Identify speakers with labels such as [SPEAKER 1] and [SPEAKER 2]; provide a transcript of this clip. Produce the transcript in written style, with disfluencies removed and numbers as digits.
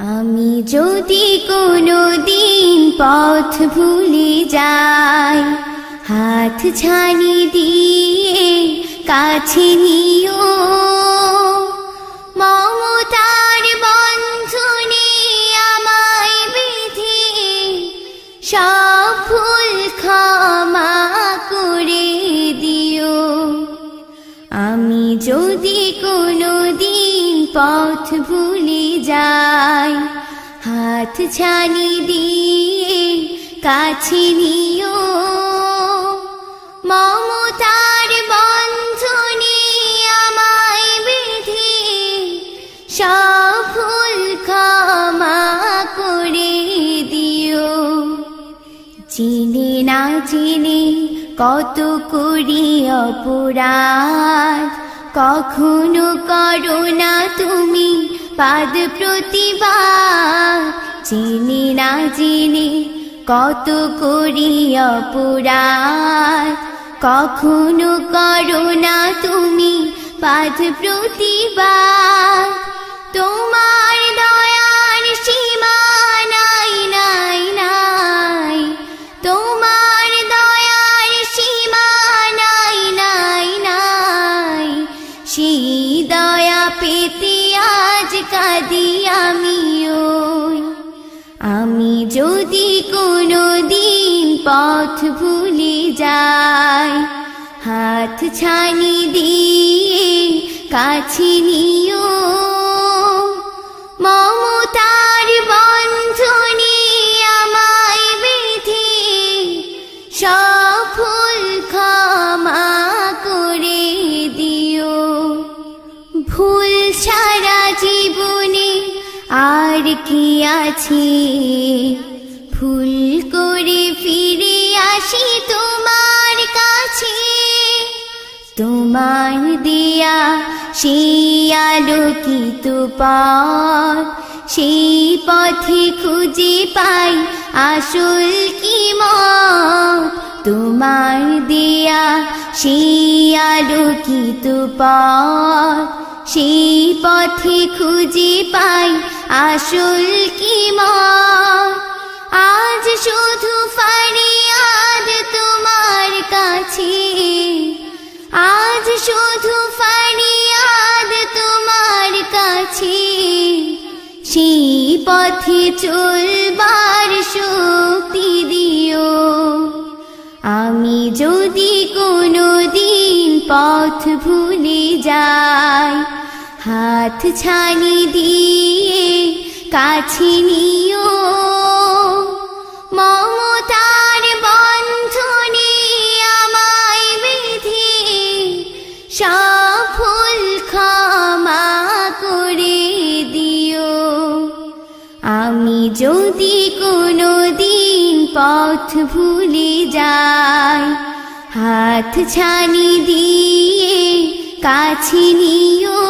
[SPEAKER 1] আমি যদি কোনো দিন পথ ভুলে যাই, হাত ছানি দিয়ে কাছে নিও, মমতার বন্ধনে আমায় বেঁধে সব ভুল ক্ষমা করে দিও। আমি যদি কোনো দিন পথ ভুলে যাই, হাত ছানি দিয়ে কাছে নিও, মমতার বন্ধনে আমায় বেঁধে সব ভুল ক্ষমা করে দিও। জেনে না জেনে কত করি অপরাধ, কখনো করো না তুমি পাদ প্রতিবাদ। জেনে না জেনে কত করি অপরাধ, কখনো করো না তুমি পাদ প্রতিবাদ। তোমার দয়ার সীমা নাই নাই নাই, তোমার দয়ার সীমা নাই নাই নাই। সেই দয়া পেতে আজ কাঁদি আমিও। আমি যদি কোনো দিন পথ ভুলে যাই, হাত ছানি দিয়ে কাছে নিও, মমতার বন্ধনে আমায় বেঁধে সব ভুল ক্ষমা করে দিও। ভুল সারা জীবনে আর কি আছে, ভুল করে ফিরে আসি তোমার কাছে। তোমার দিয়া সেই আলোকিত পথ, সেই পথে খুঁজে পাই আসল কি মত। তোমার দিয়া সেই আলোকিত পথ, সেই পথে খুঁজে পাই আসল কি মত। আজ শুধু ফরিয়াদ তোমার কাছে, আজ শুধু ফরিয়াদ তোমার কাছে। সেই পথে চলবার শক্তি দিও। আমি যদি কোনো দিন পথ ভুলে যাই, হাত ছানি দিয়ে কাছে নিও, মমতার বন্ধনে আমায় বেঁধে সব ভুল ক্ষমা করে দিও। আমি যদি কোনো দিন পথ ভুলে যাই, হাত ছানি দিয়ে কাছে নিও।